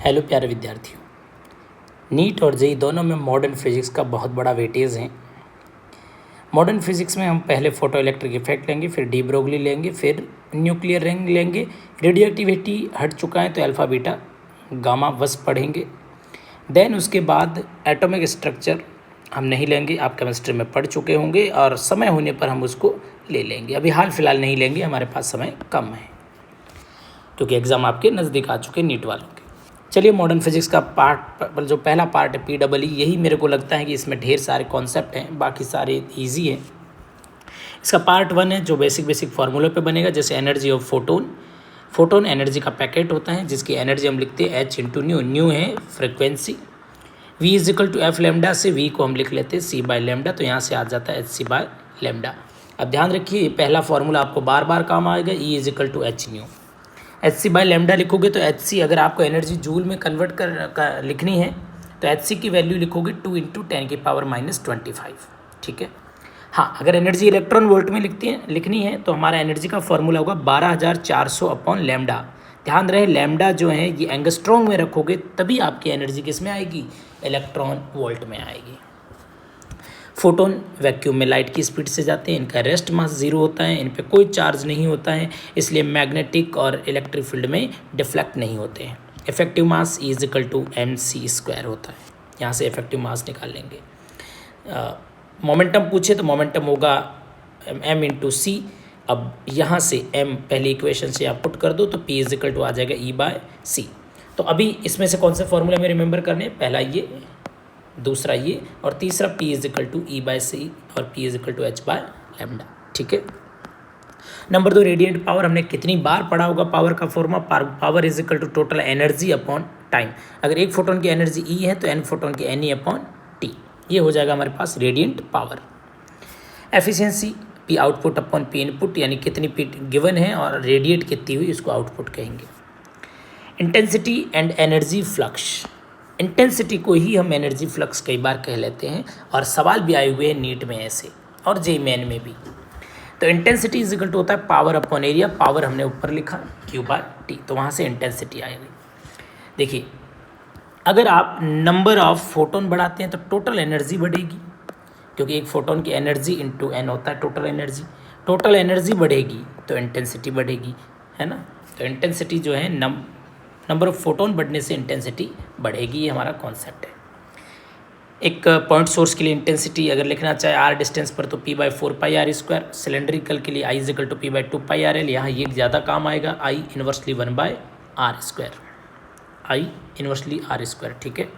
Hello प्यारे विद्यार्थियों, NEET और जेईई दोनों में मॉडर्न फिजिक्स का बहुत बड़ा वेटेज है। मॉडर्न फिजिक्स में हम पहले फोटो इलेक्ट्रिक इफेक्ट लेंगे, फिर डी ब्रोगली लेंगे, फिर न्यूक्लियर रिंग लेंगे। रेडियोएक्टिविटी हट चुका है तो अल्फ़ा बीटा गामा बस पढ़ेंगे। देन उसके बाद एटॉमिक स्ट्रक्चर हम नहीं लेंगे, आप केमिस्ट्री में पढ़ चुके होंगे और समय होने पर हम उसको ले लेंगे। अभी हाल फिलहाल नहीं लेंगे, हमारे पास समय कम है क्योंकि एग्ज़ाम आपके नज़दीक आ चुके नीट वालों के। चलिए, मॉडर्न फिजिक्स का पार्ट जो पहला पार्ट है PEE, यही मेरे को लगता है कि इसमें ढेर सारे कॉन्सेप्ट हैं, बाकी सारे इजी हैं। इसका पार्ट 1 है जो बेसिक फार्मूलों पे बनेगा, जैसे एनर्जी ऑफ फोटोन एनर्जी का पैकेट होता है जिसकी एनर्जी हम लिखते हैं H × न्यू। न्यू है फ्रिक्वेंसी, V = F लैम्डा से V को हम लिख लेते हैं C/λ, तो यहाँ से आ जाता है HC/λ। अब ध्यान रखिए, पहला फार्मूला आपको बार बार काम आएगा, E = H न्यू। HC/λ लिखोगे तो HC, अगर आपको एनर्जी जूल में कन्वर्ट कर लिखनी है तो HC की वैल्यू लिखोगे 2 × 10⁻⁻25। ठीक है। हाँ, अगर एनर्जी इलेक्ट्रॉन वोल्ट में लिखनी है तो हमारा एनर्जी का फॉर्मूला होगा 12400/λ। ध्यान रहे, लैम्डा जो है ये एंगस्ट्रॉन्ग में रखोगे तभी आपकी एनर्जी किस में आएगी, इलेक्ट्रॉन वोल्ट में आएगी। फोटोन वैक्यूम में लाइट की स्पीड से जाते हैं, इनका रेस्ट मास 0 होता है, इन पे कोई चार्ज नहीं होता है, इसलिए मैग्नेटिक और इलेक्ट्रिक फील्ड में डिफ्लेक्ट नहीं होते हैं। इफेक्टिव मास E = mc² होता है, यहाँ से इफेक्टिव मास निकाल लेंगे। मोमेंटम पूछे तो मोमेंटम होगा m × c। अब यहाँ से m पहली इक्वेशन से आप पुट कर दो तो P = आ जाएगा E/c। तो अभी इसमें से कौन से फॉर्मूले में रिमेंबर करने हैं, पहला ये, दूसरा ये और तीसरा P = E/c और P = H/λ। ठीक है। नंबर 2, रेडिएंट पावर हमने कितनी बार पढ़ा होगा पावर का formula, power = total energy upon time. अगर एक फोटोन की एनर्जी E है तो n फोटोन की NE/T, ये हो जाएगा हमारे पास radiant power. Efficiency P output upon P input, यानी कितनी P गिवन है और रेडिएट कितनी हुई, इसको आउटपुट कहेंगे। Intensity and energy flux, intensity को ही हम एनर्जी फ्लक्स कई बार कह लेते हैं और सवाल भी आए हुए हैं नीट में ऐसे और जेईई मेन में भी। तो इंटेंसिटी = होता है पावर अपॉन एरिया, पावर हमने ऊपर लिखा Q/T, तो वहाँ से इंटेंसिटी आएगी। देखिए, अगर आप नंबर ऑफ फोटोन बढ़ाते हैं तो टोटल एनर्जी बढ़ेगी, क्योंकि एक फोटोन की एनर्जी × n होता है टोटल एनर्जी। टोटल एनर्जी बढ़ेगी तो इंटेंसिटी बढ़ेगी, है ना। तो इंटेंसिटी जो है नंबर ऑफ फोटोन बढ़ने से इंटेंसिटी बढ़ेगी, ये हमारा कॉन्सेप्ट है। एक पॉइंट सोर्स के लिए इंटेंसिटी अगर लिखना चाहे r डिस्टेंस पर तो P/4πr², सिलेंड्रिकल के लिए I = P/2πrl, यहाँ ये ज़्यादा काम आएगा, I inversely 1/r², I inversely r²। ठीक है।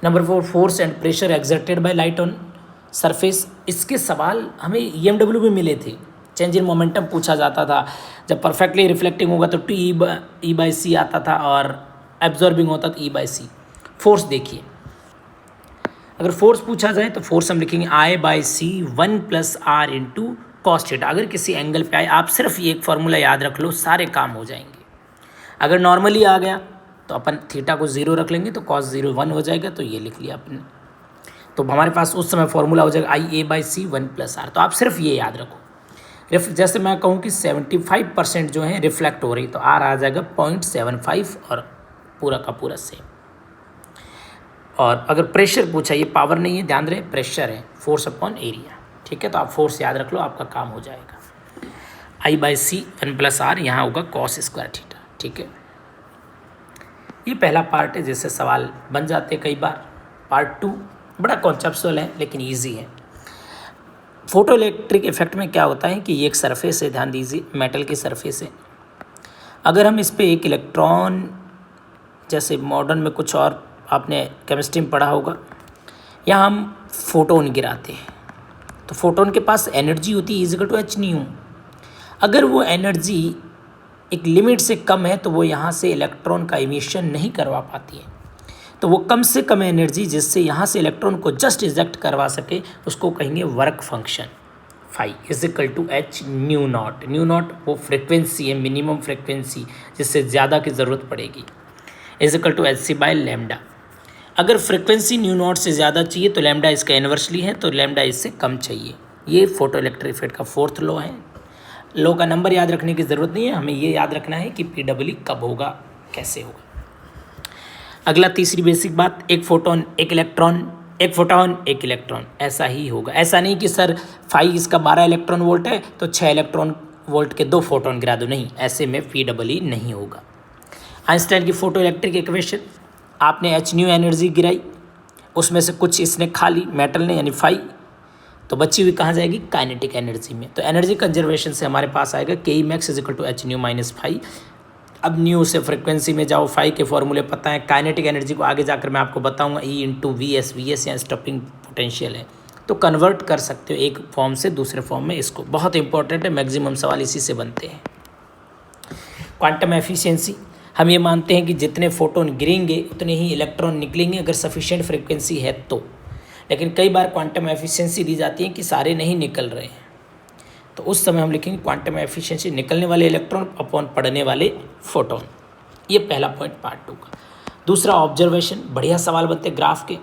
Number 4, force and pressure exerted by light on surface. इसके सवाल हमें EMW में मिले थे, चेंज इन मोमेंटम पूछा जाता था, जब परफेक्टली रिफ्लेक्टिंग होगा तो TE/c आता था और एब्जॉर्बिंग होता था E/c। फोर्स देखिए, अगर फोर्स पूछा जाए तो फोर्स हम लिखेंगे I/c 1 + r × cos θ। अगर किसी एंगल पे आए, आप सिर्फ ये एक फार्मूला याद रख लो, सारे काम हो जाएंगे। अगर नॉर्मली आ गया तो अपन थीटा को 0 रख लेंगे तो cos 0 1 हो जाएगा, तो ये लिख लिया आपने। तो हमारे पास उस समय फॉर्मूला हो जाएगा IA/c 1 + r। तो आप सिर्फ ये याद रखो। जैसे मैं कहूँ कि 75% जो है रिफ्लेक्ट हो रही, तो R आ जाएगा 0.75 और पूरा का पूरा सेम। और अगर प्रेशर पूछा, ये पावर नहीं है, ध्यान रहे प्रेशर है, फोर्स अपॉन एरिया। ठीक है, तो आप फोर्स याद रख लो, आपका काम हो जाएगा। I/c 1 + r, यहाँ होगा cos² θ। ठीक है, ये पहला पार्ट है जिससे सवाल बन जाते कई बार। पार्ट 2 बड़ा कॉन्सेप्चुअल है लेकिन ईजी है। फोटो इलेक्ट्रिक इफेक्ट में क्या होता है कि ये एक सरफेस है, ध्यान दीजिए, मेटल की सरफेस है। अगर हम इस पर एक इलेक्ट्रॉन, जैसे मॉडर्न में कुछ और आपने केमिस्ट्री में पढ़ा होगा, यहाँ हम फोटोन गिराते हैं तो फोटोन के पास एनर्जी होती है E = H न्यू। अगर वो एनर्जी एक लिमिट से कम है तो वो यहाँ से इलेक्ट्रॉन का इमिशन नहीं करवा पाती है, तो वो कम से कम एनर्जी जिससे यहाँ से इलेक्ट्रॉन को जस्ट इजेक्ट करवा सके, उसको कहेंगे वर्क फंक्शन। Phi = H ν0। ν0 वो फ्रिक्वेंसी है, मिनिमम फ्रिक्वेंसी जिससे ज़्यादा की ज़रूरत पड़ेगी, = HC/λ। अगर फ्रिक्वेंसी ν0 से ज़्यादा चाहिए तो लैम्डा इसका इन्वर्सली है, तो लैम्डा इससे कम चाहिए। ये फोटो इलेक्ट्रिक इफेक्ट का 4th लॉ है। लॉ का नंबर याद रखने की ज़रूरत नहीं है, हमें ये याद रखना है कि PEE कब होगा, कैसे होगा। अगला तीसरी बेसिक बात, एक फोटोन एक इलेक्ट्रॉन, एक फोटोन एक इलेक्ट्रॉन, ऐसा ही होगा। ऐसा नहीं कि सर फाई इसका 12 इलेक्ट्रॉन वोल्ट है तो 6 इलेक्ट्रॉन वोल्ट के 2 फोटोन गिरा दो, नहीं, ऐसे में PEE नहीं होगा। आइंस्टाइन की फोटो इलेक्ट्रिक इक्वेशन, आपने h न्यू एनर्जी गिराई, उसमें से कुछ इसने खा ली मेटल ने यानी फाई, तो बची हुई कहाँ जाएगी, काइनेटिक एनर्जी में। तो एनर्जी कंजर्वेशन से हमारे पास आएगा K max is equal to h nu minus phi. अब न्यू से फ्रिक्वेंसी में जाओ, फाई के फॉर्मूले पता है, काइनेटिक एनर्जी को आगे जाकर मैं आपको बताऊंगा E इंटू VS, VS या स्टॉपिंग पोटेंशियल है, तो कन्वर्ट कर सकते हो एक फॉर्म से दूसरे फॉर्म में, इसको बहुत इंपॉर्टेंट है, मैक्सिमम सवाल इसी से बनते हैं। क्वांटम एफिशिएंसी, हम ये मानते हैं कि जितने फोटोन गिरेंगे उतने ही इलेक्ट्रॉन निकलेंगे अगर सफिशिएंट फ्रिक्वेंसी है तो, लेकिन कई बार क्वांटम एफिशिएंसी दी जाती है कि सारे नहीं निकल रहे हैं, तो उस समय हम लिखेंगे क्वांटम एफिशिएंसी निकलने वाले इलेक्ट्रॉन अपॉन पढ़ने वाले फोटोन। ये पहला पॉइंट पार्ट 2 का। दूसरा ऑब्जर्वेशन, बढ़िया सवाल बनते ग्राफ के,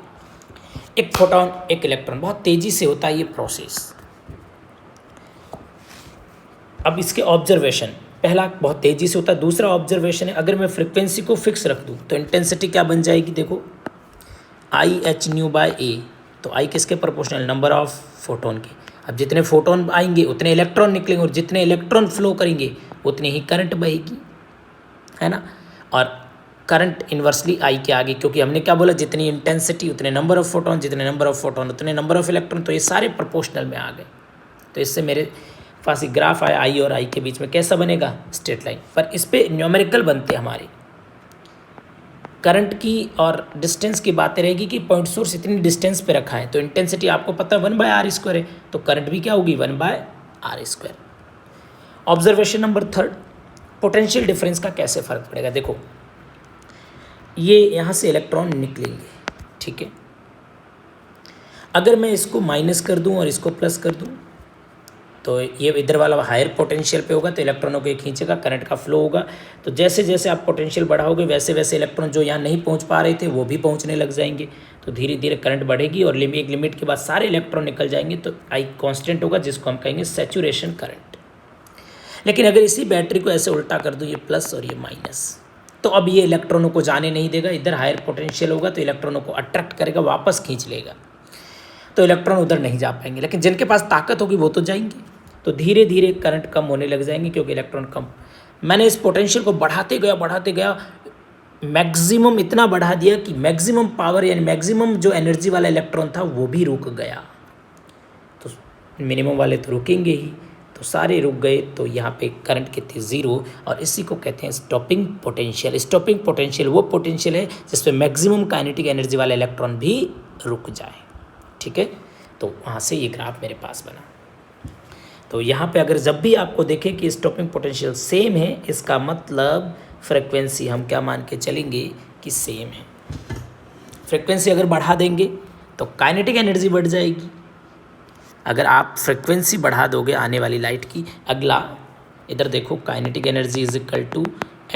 एक फोटोन एक इलेक्ट्रॉन, बहुत तेजी से होता है ये प्रोसेस। अब इसके ऑब्जर्वेशन, पहला बहुत तेजी से होता है, दूसरा ऑब्जर्वेशन है अगर मैं फ्रिक्वेंसी को फिक्स रख दूँ तो इंटेंसिटी क्या बन जाएगी, देखो IH न्यू बाय A, तो I किसके प्रोपोर्शनल, नंबर ऑफ फोटोन के। अब जितने फोटोन आएंगे उतने इलेक्ट्रॉन निकलेंगे और जितने इलेक्ट्रॉन फ्लो करेंगे उतनी ही करंट बहेगी, है ना। और करंट इन्वर्सली I के आगे, क्योंकि हमने क्या बोला, जितनी इंटेंसिटी उतने नंबर ऑफ फोटोन, जितने नंबर ऑफ फोटोन उतने नंबर ऑफ इलेक्ट्रॉन, तो ये सारे प्रोपोर्शनल में आ गए। तो इससे मेरे पास एक ग्राफ आया I और I के बीच में, कैसा बनेगा, स्ट्रेट लाइन, पर इस पर न्यूमेरिकल बनते हमारे। करंट की और डिस्टेंस की बातें रहेगी कि पॉइंट सोर्स इतनी डिस्टेंस पे रखा है, तो इंटेंसिटी आपको पता है 1/r² है, तो करंट भी क्या होगी 1/r²। Observation number 3, potential difference का कैसे फर्क पड़ेगा। देखो ये यहाँ से इलेक्ट्रॉन निकलेंगे, ठीक है, अगर मैं इसको माइनस कर दूँ और इसको प्लस कर दूँ तो ये इधर वाला हायर पोटेंशियल पे होगा, तो इलेक्ट्रॉनों को ये खींचेगा, करंट का फ्लो होगा। तो जैसे जैसे आप पोटेंशियल बढ़ाओगे वैसे वैसे इलेक्ट्रॉन जो यहाँ नहीं पहुँच पा रहे थे वो भी पहुँचने लग जाएंगे, तो धीरे धीरे करंट बढ़ेगी और एक लिमिट के बाद सारे इलेक्ट्रॉन निकल जाएंगे, तो I कांस्टेंट होगा, जिसको हम कहेंगे सैचुरेशन करंट। लेकिन अगर इसी बैटरी को ऐसे उल्टा कर दूँ, ये प्लस और ये माइनस, तो अब ये इलेक्ट्रॉनों को जाने नहीं देगा, इधर हायर पोटेंशियल होगा तो इलेक्ट्रॉनों को अट्रैक्ट करेगा, वापस खींच लेगा, तो इलेक्ट्रॉन उधर नहीं जा पाएंगे। लेकिन जिनके पास ताकत होगी वो तो जाएंगे, तो धीरे धीरे करंट कम होने लग जाएंगे क्योंकि इलेक्ट्रॉन कम। मैंने इस पोटेंशियल को बढ़ाते गया, मैक्सिमम इतना बढ़ा दिया कि मैक्सिमम पावर यानी मैक्सिमम जो एनर्जी वाला इलेक्ट्रॉन था वो भी रुक गया, तो मिनिमम वाले तो रुकेंगे ही, तो सारे रुक गए, तो यहाँ पे करंट कितनी 0, और इसी को कहते हैं स्टॉपिंग पोटेंशियल। स्टॉपिंग पोटेंशियल वो पोटेंशियल है जिसपे मैक्सिमम काइनेटिक एनर्जी वाला इलेक्ट्रॉन भी रुक जाए, ठीक है। तो वहाँ से ये ग्राफ मेरे पास बना। तो यहाँ पे अगर जब भी आपको देखे कि स्टॉपिंग पोटेंशियल सेम है, इसका मतलब फ्रिक्वेंसी हम क्या मान के चलेंगे कि सेम है। फ्रिक्वेंसी अगर बढ़ा देंगे तो काइनेटिक एनर्जी बढ़ जाएगी। अगर आप फ्रिक्वेंसी बढ़ा दोगे आने वाली लाइट की, अगला इधर देखो, kinetic energy is equal to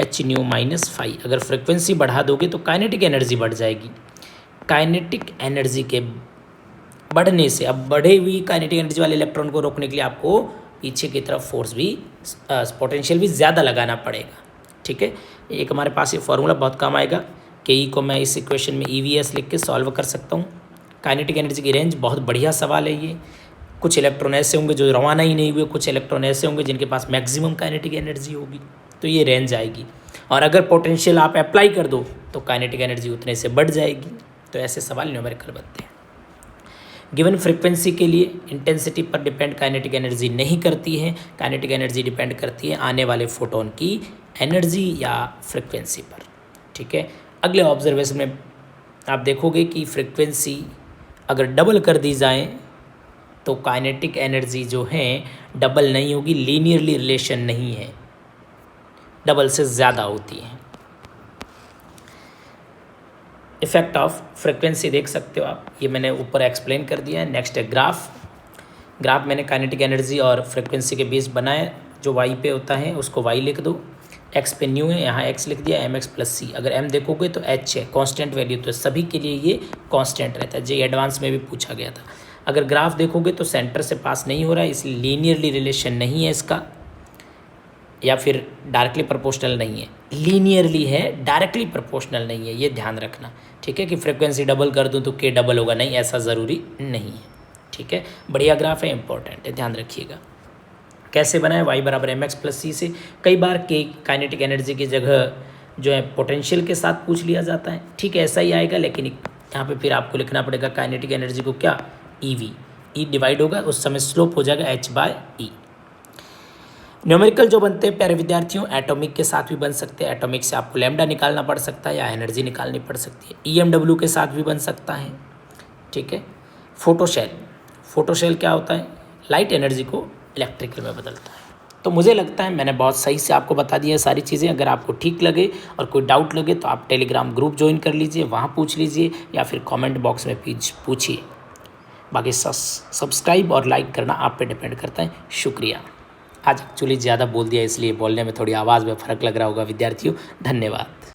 h nu minus phi. अगर फ्रिक्वेंसी बढ़ा दोगे तो काइनेटिक एनर्जी बढ़ जाएगी। काइनेटिक एनर्जी के बढ़ने से, अब बढ़े हुई काइनेटिक एनर्जी वाले इलेक्ट्रॉन को रोकने के लिए आपको पीछे की तरफ फोर्स भी, पोटेंशियल भी ज़्यादा लगाना पड़ेगा, ठीक है। एक हमारे पास ये फार्मूला बहुत काम आएगा, के ई को मैं इस इक्वेशन में EVS लिख के सॉल्व कर सकता हूँ। काइनेटिक एनर्जी की रेंज, बहुत बढ़िया सवाल है ये। कुछ इलेक्ट्रॉन ऐसे होंगे जो रवाना ही नहीं हुए, कुछ इलेक्ट्रॉन ऐसे होंगे जिनके पास मैक्सिमम काइनेटिक एनर्जी होगी, तो ये रेंज आएगी। और अगर पोटेंशियल आप अप्लाई कर दो तो काइनेटिक एनर्जी उतने से बढ़ जाएगी। तो ऐसे सवाल न्यूमेरिकल बनते हैं। गिवन फ्रिक्वेंसी के लिए इंटेंसिटी पर डिपेंड काइनेटिक एनर्जी नहीं करती है, काइनेटिक एनर्जी डिपेंड करती है आने वाले फोटोन की एनर्जी या फ्रिक्वेंसी पर, ठीक है। अगले ऑब्जर्वेशन में आप देखोगे कि फ्रिक्वेंसी अगर डबल कर दी जाए तो काइनेटिक एनर्जी जो है डबल नहीं होगी, लीनियरली रिलेशन नहीं है, डबल से ज़्यादा होती है। इफेक्ट ऑफ फ्रिक्वेंसी देख सकते हो आप, ये मैंने ऊपर एक्सप्लेन कर दिया है। नेक्स्ट है ग्राफ मैंने काइनेटिक एनर्जी और फ्रिक्वेंसी के बीच बनाया, जो y पे होता है उसको y लिख दो, x पे न्यू है, यहाँ x लिख दिया, mx प्लस c। अगर m देखोगे तो h है, कांस्टेंट वैल्यू, तो सभी के लिए ये कांस्टेंट रहता है, जो एडवांस में भी पूछा गया था। अगर ग्राफ देखोगे तो सेंटर से पास नहीं हो रहा है, इसलिए लीनियरली रिलेशन नहीं है इसका, या फिर डायरेक्टली प्रोपोर्शनल नहीं है, लीनियरली है, डायरेक्टली प्रोपोर्शनल नहीं है, ये ध्यान रखना। ठीक है, कि फ्रिक्वेंसी डबल कर दूँ तो के डबल होगा, नहीं, ऐसा ज़रूरी नहीं है। ठीक है, बढ़िया ग्राफ है, इंपॉर्टेंट है, ध्यान रखिएगा। कैसे बनाए, y बराबर एम एक्स प्लस सी से। कई बार के काइनेटिक एनर्जी की जगह जो है पोटेंशियल के साथ पूछ लिया जाता है। ठीक है, ऐसा ही आएगा, लेकिन यहाँ पे फिर आपको लिखना पड़ेगा काइनेटिक एनर्जी को क्या, ई डिवाइड होगा, उस समय स्लोप हो जाएगा h/e। न्यूमेरिकल जो बनते हैं प्यारे विद्यार्थियों, एटॉमिक के साथ भी बन सकते हैं। एटॉमिक से आपको लैम्डा निकालना पड़ सकता है या एनर्जी निकालनी पड़ सकती है। EMW के साथ भी बन सकता है। ठीक है, फोटोशेल क्या होता है, लाइट एनर्जी को इलेक्ट्रिकल में बदलता है। तो मुझे लगता है मैंने बहुत सही से आपको बता दिया है सारी चीज़ें। अगर आपको ठीक लगे और कोई डाउट लगे तो आप टेलीग्राम ग्रुप ज्वाइन कर लीजिए, वहाँ पूछ लीजिए, या फिर कमेंट बॉक्स में पूछिए। बाकी सब्सक्राइब और लाइक करना आप पे डिपेंड करता है। शुक्रिया। आज एक्चुअली ज़्यादा बोल दिया, इसलिए बोलने में थोड़ी आवाज़ में फ़र्क लग रहा होगा विद्यार्थियों। धन्यवाद।